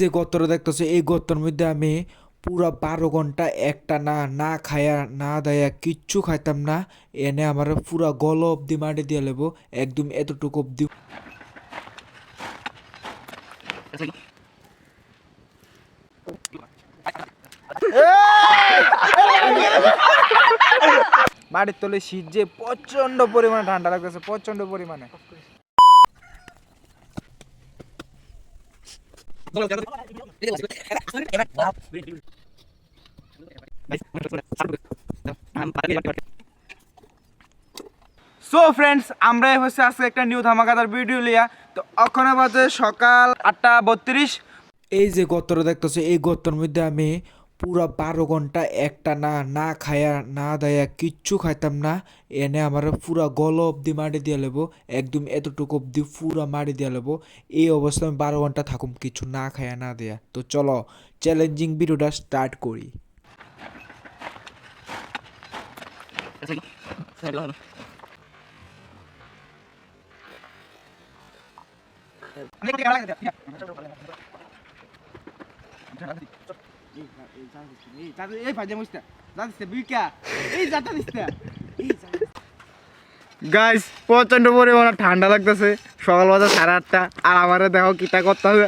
যে গর্তটা দেখতেছো এই গর্তের মধ্যে আমি পুরা 12 ঘন্টা একটা না না খায়া না দায়া কিচ্ছু খাইতাম না। এনে আমার পুরা গল অব্দি মাটি দিয়ে লেবো একদম এতটুকু অব্দি। মাটির তলে শীত যে প্রচন্ড পরিমাণে ঠান্ডা লাগতেছে, প্রচন্ড পরিমাণে। সো ফ্রেন্ডস, আমরা হচ্ছে আজকে একটা নিউ ধামাকাদার ভিডিও লিয়া। তো ওখানে বাজে সকাল 8:32। এই যে গর্তটা দেখতেছো এই গর্তের মধ্যে আমি পুরা 12 ঘন্টা একটা না না খায়া না দায়া কিচ্ছু খাইতাম না। এনে আমার পুরা গল অব্দি মাটি দিয়ে লেবো একদম এতটুকু অব্দি পুরা মাটি দিয়ে লেবো। এই অবস্থায় আমি 12 ঘন্টা থাকুম কিছু না খায়া না দেয়া। তো চলো চ্যালেঞ্জিং ভিডিওটা স্টার্ট করি। গাইস, প্রচন্ড পরিমাণে ঠান্ডা লাগতেছে। সকাল বাজে 8:30 আর আমারে দেখো কিটা করতে হবে।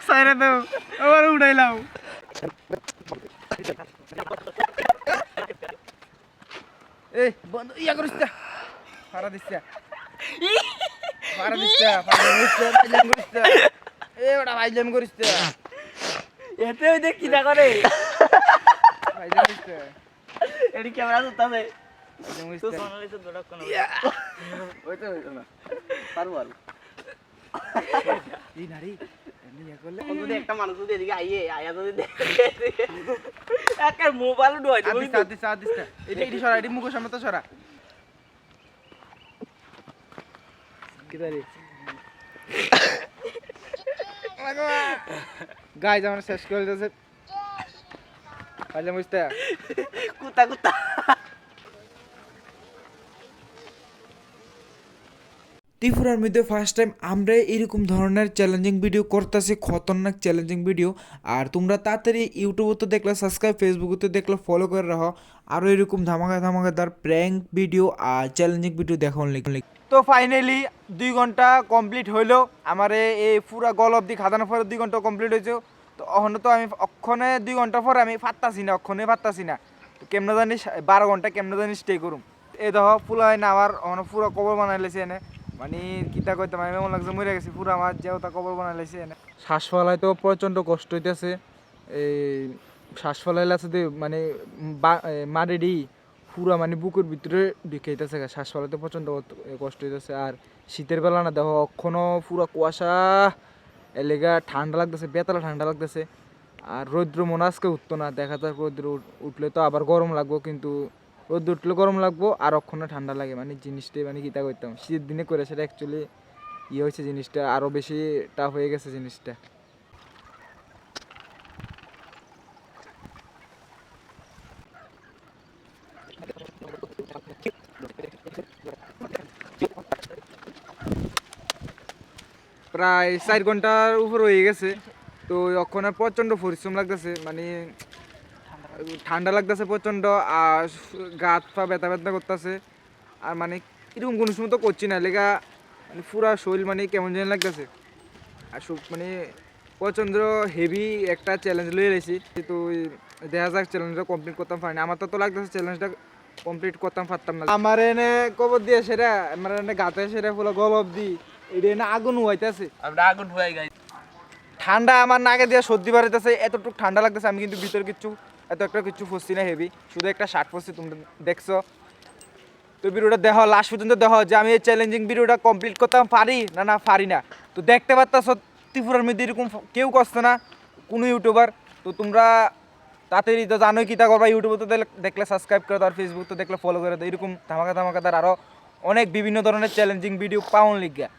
সাইরে দাও, আবার উঠাইলাম। এই বন্ধু ইয়া করিস না, ফাড়া দিস না, ফাড়া দিস না, ফাইজলাম করিস না। এ ওটা ফাইজলাম করিস না, এতে ওই দেখ কিনা করে ফাইজলাম করিস না, এডি ক্যামেরা ধরতাছে ফাইজলাম করিস তো না। সোনালি তো দড়ক কোন ওই তো না পারবো আর এই নারী এমনি ইয়া করলে যদি একটা মানুষ যদি এদিকে আইয়া যদি দেখে একটা মোবাইল ডুয়াই দিবি আদিস না। এটা এটি সরা, এটি মুখের সামনে তো সরা। গাইজ আমার শেষ করে দিতেছে। ফাইজলাম করিস না। কুতা কুতা ত্রিপুরার মধ্যে ফার্স্ট টাইম আমরা এরকম ধরনের চ্যালেঞ্জিং ভিডিও করতেছি, খতরনাক চ্যালেঞ্জিং ভিডিও। আর তোমরা তাড়াতাড়ি ইউটিউবে তো দেখলে সাবস্ক্রাইব, ফেসবুকে তো দেখলে ফলো করে রাখো আরও এরকম ধামাকাদার প্র্যাঙ্ক ভিডিও আর চ্যালেঞ্জিং ভিডিও দেখার লিখে। তো ফাইনালি 2 ঘন্টা কমপ্লিট হইলো। আমার এই পুরা গল অব্দি খাদানোর পরে 2 ঘন্টা কমপ্লিট হয়েছে। তো অহনে তো আমি অক্ষণে 2 ঘন্টা পরে আমি পারতাছি না, অক্ষণে পারতাছি না। তো কেমনে জানি 12 ঘন্টা কেমনে জানি স্টে করুম। এই দেখো ফুলা হয় না আমার অহনে পুরো কবর বানাই লেছে এনে। মানে কিতা কইতাম, আমি এমন লাগছে মরে গেছি পুরো, আমার যেওটা কবর বানাই লেছে এনে। শ্বাস ফেলাই তো প্রচণ্ড কষ্ট হইতেছে। এই শ্বাস ফেলাইলে আছে মানে মারেডি পুরা মানে বুকের ভিতরে ঢুকে যেতেছে, শ্বাস ফেলাতে প্রচণ্ড কষ্ট হইতেছে। আর শীতের বেলা না দেখো অক্ষণও পুরো কুয়াশা, এলেগা ঠান্ডা লাগতেছে, বেতালা ঠান্ডা লাগতেছে। আর রৌদ্র মনে আজকে উঠতো না, দেখা যাক রৌদ্র উঠলে তো আবার গরম লাগবো, কিন্তু রৌদ্র উঠলে গরম লাগবো আর অক্ষণে ঠান্ডা লাগে। মানে জিনিসটাই মানে কিতা করতাম শীতের দিনে করে সেটা অ্যাকচুয়ালি ইয়ে হয়েছে, জিনিসটা আরও বেশি টাফ হয়ে গেছে জিনিসটা। প্রায় 4 ঘন্টার উপর হয়ে গেছে। তো ওখানে প্রচণ্ড পরিশ্রম লাগতেছে, মানে ঠান্ডা লাগতেছে প্রচণ্ড, আর গা পা ব্যথা ব্যথা করতেছে। আর মানে এরকম কোনো সময় তো করছি না লেগা, মানে পুরা শরীর মানে কেমন যেন লাগতেছে। আর সব মানে প্রচণ্ড হেভি একটা চ্যালেঞ্জ লয়ে রয়েছি। তো দেখা যাক চ্যালেঞ্জটা কমপ্লিট করতাম পারিনি। আমার তো লাগতেছে চ্যালেঞ্জটা কমপ্লিট করতাম পারতাম না। আমার এনে কবর দিয়ে সেরা, আমার এনে গাতে সেরা ফুলো গল অব্দি এটা এনে আগুন হইতেছে। আমরা আগুন হয়ে গাই ঠান্ডা আমার নাকে দিয়ে সর্দি বাড়িতেছে, এতটুকু ঠান্ডা লাগতেছে। আমি কিন্তু ভিতরে কিচ্ছু এত একটা কিচ্ছু ফসছি না, হেভি শুধু একটা শার্ট ফসছি, তোমরা দেখছো। তো ভিডিওটা দেখো লাস্ট পর্যন্ত, দেখো যে আমি এই চ্যালেঞ্জিং ভিডিওটা কমপ্লিট করতাম পারি না না পারি না। তো দেখতে পারতাছ ত্রিপুরার মধ্যে এরকম কেউ করছে না, কোনো ইউটিউবার। তো তোমরা তাড়াতাড়ি তো জানোই কী তা করবা, ইউটিউবে তো দেখলে সাবস্ক্রাইব করে দাও, আর ফেসবুক তো দেখলে ফলো করে দাও। এরকম ধামাকাদার আরও অনেক বিভিন্ন ধরনের চ্যালেঞ্জিং ভিডিও পাওয়ার লিগা।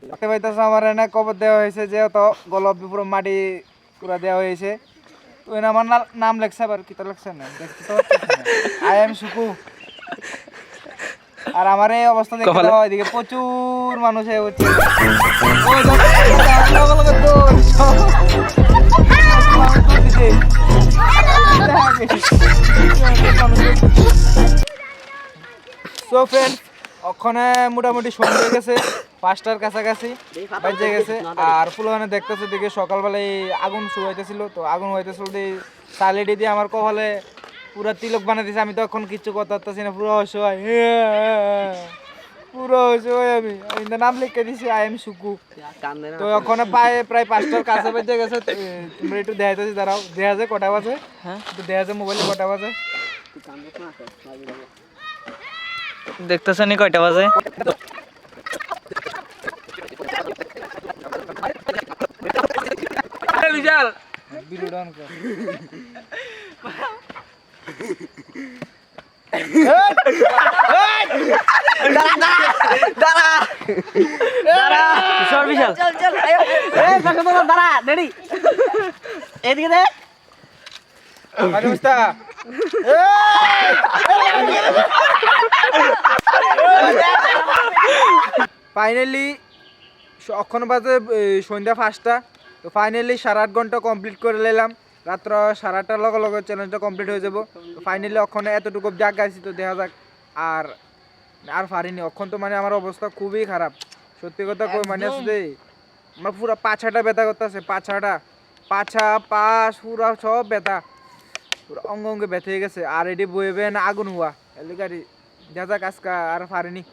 দেখতে পাইতেছো আমার এনে কবর দেওয়া হয়েছে যেহেতু গলব পুরো মাটি পুরা দেওয়া হয়েছে তো এনে আমার নাম লেখছে আবার কি তো লেখছে না দেখতে তো আই এম সুকু আর আমার এই অবস্থা দেখতে দাও এদিকে প্রচুর মানুষ হচ্ছে সো ফ্রেন্ডস ওখানে মোটামুটি সন্ধ্যে হয়ে গেছে 5টার কাছাকাছি বাজে গেছে আর ফুলওখানে দেখতেছে দিকে সকালবেলায় আগুন শুরু হইতেছিল তো আগুন হইতেছিল দিয়ে সালিডি দিয়ে আমার কপালে পুরো তিলক বানিয়ে দিয়েছে আমি তো এখন কিচ্ছু কথা পারতেছি না পুরো অসহায় পুরো অসহায় আমি নাম লিখে দিছি আই এম সুকু তো ওখানে প্রায় 5টার কাছে বাজে গেছে তোমরা একটু দেখাইতেছি দাঁড়াও দেখা যায় কটা বাজে হ্যাঁ একটু দেখা যায় মোবাইলে কটা বাজে দেখতেছ নি কয়টা বাজে বিশাল ভিডিও ডাউন কর বিশাল বিশাল চল চল এই পাশে তো দাঁড়া রেডি এদিকে দে আরে মুস্তা ফাইনালি এখন বাজে সন্ধ্যা 5টা তো ফাইনালি 8.5 ঘন্টা কমপ্লিট করে নিলাম রাত্র 8:30টার লগে লগে চ্যালেঞ্জটা কমপ্লিট হয়ে যাব তো ফাইনালি ওখানে এতটুকু জাগ গাইছি তো দেখা যাক আর আর পারিনি ওখান তো মানে আমার অবস্থা খুবই খারাপ সত্যি কথা কই মানে আছে আমার পুরো পাছাটা ব্যথা করতেছে পাছা পাশ পুরো সব ব্যথা পুরো অঙ্গ অঙ্গে ব্যথা হয়ে গেছে আর এটি বইবে না আগুন হওয়া এলি গাড়ি যা যাক আজকে আর পারিনি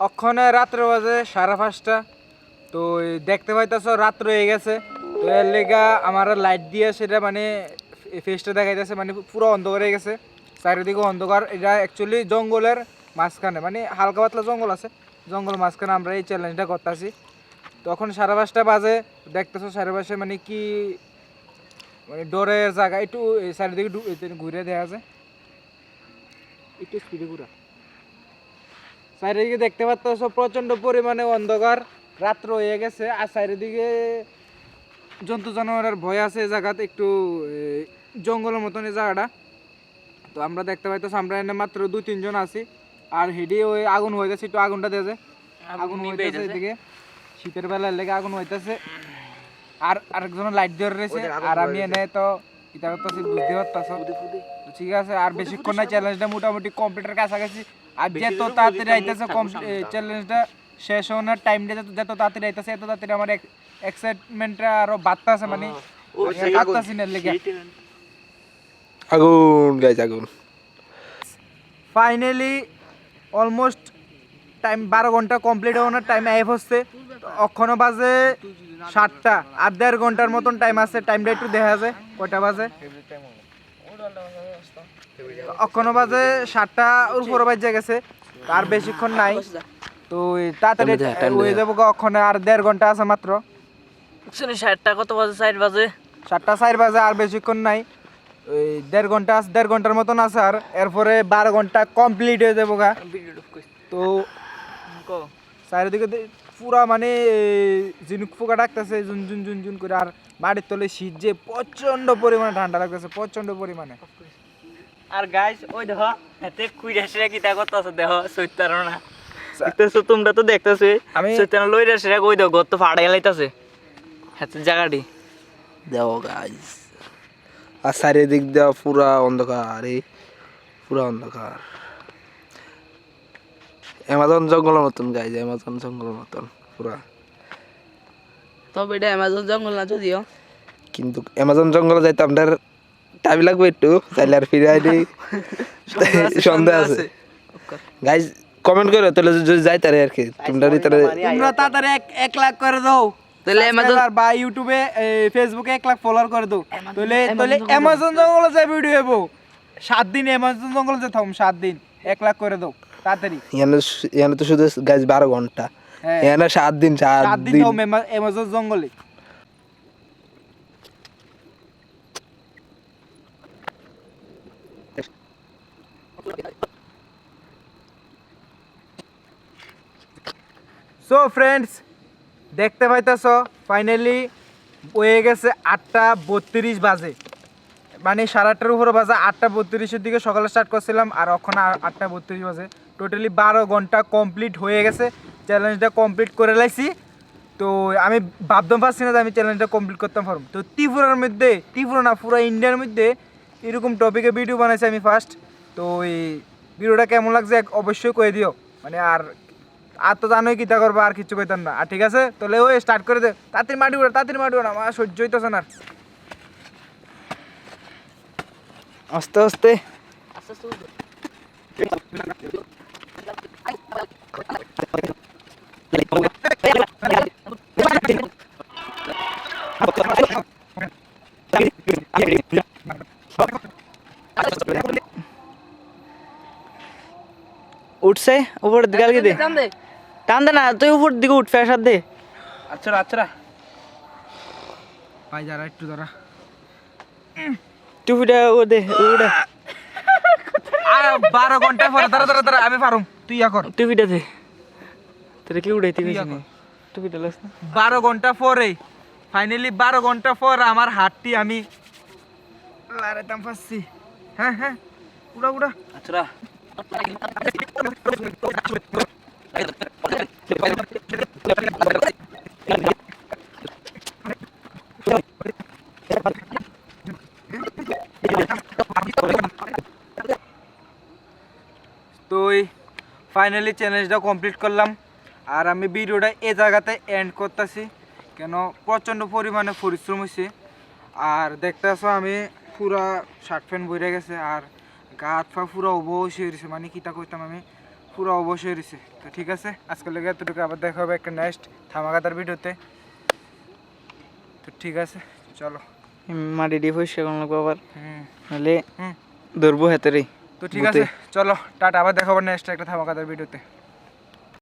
অক্ষণে রাত্রে বাজে 5:30 তো দেখতে পাইতেছো রাত্র হয়ে গেছে তো এর লেগা আমার লাইট দিয়ে সেটা মানে ফেসটা দেখাইতেছে মানে পুরো অন্ধকার হয়ে গেছে চারিদিকে অন্ধকার এটা অ্যাকচুয়ালি জঙ্গলের মাঝখানে মানে হালকা পাতলা জঙ্গল আছে জঙ্গল মাঝখানে আমরা এই চ্যালেঞ্জটা করতেছি তখন 5:30 বাজে দেখতেছো 5:30 মানে কি মানে ডরের জায়গা একটু চারিদিকে ঘুরে দেখা যায় একটু স্পিডে ঘুরা চারিদিকে দেখতে পাচ্ছ প্রচন্ড পরিমাণে অন্ধকার রাত্র হয়ে গেছে আর চারিদিকে জন্তু জানোয়ারের ভয় আছে এই জায়গাতে একটু জঙ্গলের মতন এই জায়গাটা তো আমরা দেখতে পাইতেছি আমরা এনে মাত্র 2-3 জন আছি আর হেডি ওই আগুন হইতেছে একটু আগুনটা দেছে আগুন হইতেছে এদিকে শীতের বেলার লেগে আগুন হইতেছে আর আরেকজন লাইট ধরে রয়েছে আর আমি এনে তো এটা করতেছি বুঝতে পারতাছ ঠিক আছে আর বেশিক্ষণ না চ্যালেঞ্জটা মোটামুটি কমপ্লিটের কাছাকাছি আর যত তাড়াতাড়ি আইতেছে চ্যালেঞ্জটা শেষ হওয়ার টাইমটা যত তাড়াতাড়ি আইতেছে এত তাড়াতাড়ি আমার এক্সাইটমেন্টটা আরো বাড়তেছে মানে কাটতাছি না লেগে আগুন গাইজ আগুন ফাইনালি অলমোস্ট টাইম 12 ঘন্টা কমপ্লিট হওয়ার টাইম আইফ হচ্ছে এখনো বাজে 7টা আর 1.5 ঘন্টার মতন টাইম আছে টাইমটা একটু দেখা যায় কয়টা বাজে এখনো বাজে 7টা উপরে বাজে গেছে আর বেশিক্ষণ নাই তো তাড়াতাড়ি হয়ে যাবো ওখানে আর 1.5 ঘন্টা আছে মাত্র শুনি 7টা কত বাজে 4 বাজে 7টা 4 বাজে আর বেশিক্ষণ নাই ওই 1.5 ঘন্টা 1.5 ঘন্টার মতন আছে আর এরপরে 12 ঘন্টা কমপ্লিট হয়ে যাবো গা তো চারিদিকে পুরা মানে ঝিনুক পোকা ডাকতেছে জুন জুন জুন জুন করে আর বাড়ির তলে শীত যে প্রচন্ড পরিমাণে ঠান্ডা লাগতেছে প্রচন্ড পরিমাণে আর গাইস ওই দেখো এতে কুইরাশরা কিটা করতেছে দেখো সইতার না দেখতেছো তোমরা তো দেখতেছো আমি সইতার লইরাশরা কই দাও গত ফাড়া গেলাইতাছে এত জায়গাটি দেও গাইজ আর চারিদিক দেওয়া পুরা অন্ধকার এই পুরা অন্ধকার অ্যামাজন জঙ্গলের মতন গাইজ অ্যামাজন জঙ্গলের মতন পুরা তবে এটা অ্যামাজন জঙ্গল না যদিও কিন্তু অ্যামাজন জঙ্গলে যাইতে আপনার টাইম লাগবে একটু তাইলে আর ফিরে আইডি সন্দেহ আছে গাইজ কমেন্ট করে তাহলে যদি যাই তারে আর কি তোমরা তাড়াতাড়ি 1 লাখ করে দাও তাহলে অ্যামাজন বা ইউটিউবে ফেসবুকে 1 লাখ ফলোয়ার করে দাও তাহলে অ্যামাজন জঙ্গলে যাই ভিডিও হবো 7 দিন অ্যামাজন জঙ্গলে যেতাম 7 দিন 1 লাখ করে দাও তাড়াতাড়ি এখানে তো শুধু গাইজ 12 ঘন্টা এখানে 7 দিন 7 দিন অ্যামাজন জঙ্গলে সো ফ্রেন্ডস, দেখতে পাইতেছ ফাইনালি হয়ে গেছে 8:32 বাজে, মানে 8:30 উপরে বাজে। 8:32-এর দিকে সকালে স্টার্ট করছিলাম আর এখন 8:32 বাজে। টোটালি 12 ঘন্টা কমপ্লিট হয়ে গেছে। চ্যালেঞ্জটা কমপ্লিট করে লাইছি। তো আমি ভাবতাম পারছি না যে আমি চ্যালেঞ্জটা কমপ্লিট করতাম পারবো। তো ত্রিপুরার মধ্যে, ত্রিপুরা না পুরো ইন্ডিয়ার মধ্যে এরকম টপিকে ভিডিও বানাইছি আমি ফার্স্ট। তো এই ভিডিওটা কেমন লাগছে অবশ্যই কয়ে দিও। মানে আর তো জানোই কিতা করবো, আর কিছু কইতাম না। আর ঠিক আছে, তাহলে ওই স্টার্ট করে দে। তাড়াতাড়ি মাটি উড়া, আমার সহ্য হইতেছে না। আস্তে আস্তে উঠছে উপরের দিকে আলগি দে, টান দে। টান দে না, তুই উপর দিকে উঠ, ফেসার দে। আচ্ছা ভাই যারা একটু ধরা, টুপিটা ও দে, ওটা 12 ঘন্টা পরে দাঁড়া আমি পারুম, তুই ইয়া কর। টুপিটা দে, তোর কি উড়াইতে তুই গেছি ইয়া না কর। টুপিটা লাস না। 12 ঘন্টা পরে ফাইনালি 12 ঘন্টা পর আমার হাতটি আমি লাগাইতাম পারছি। হ্যাঁ হ্যাঁ, উড়া আচ্ছা তো ফাইনালি চ্যালেঞ্জটা কমপ্লিট করলাম। আর আমি ভিডিওটা এই জায়গাতে এন্ড করতেছি, কেন প্রচণ্ড পরিমাণে পরিশ্রম হয়েছে। আর দেখতেছো আমি পুরা শার্ট প্যান্ট বইরে গেছে আর গা হাত পা পুরো অবশ হয়ে রয়েছে, মানে কিতা কইতাম আমি, পুরো অবশ হয়ে রয়েছে। তো ঠিক আছে, আজকে লেগে এতটুকু, আবার দেখা হবে একটা নেক্সট ধামাকাদার ভিডিওতে। তো ঠিক আছে, চলো। মাটি দিয়ে পরিষ্কার করলাম আবার, হুম নাহলে হুম ধরবো হাতে রে। তো ঠিক আছে, চলো টাটা, আবার দেখা হবে নেক্সট একটা ধামাকাদার ভিডিওতে।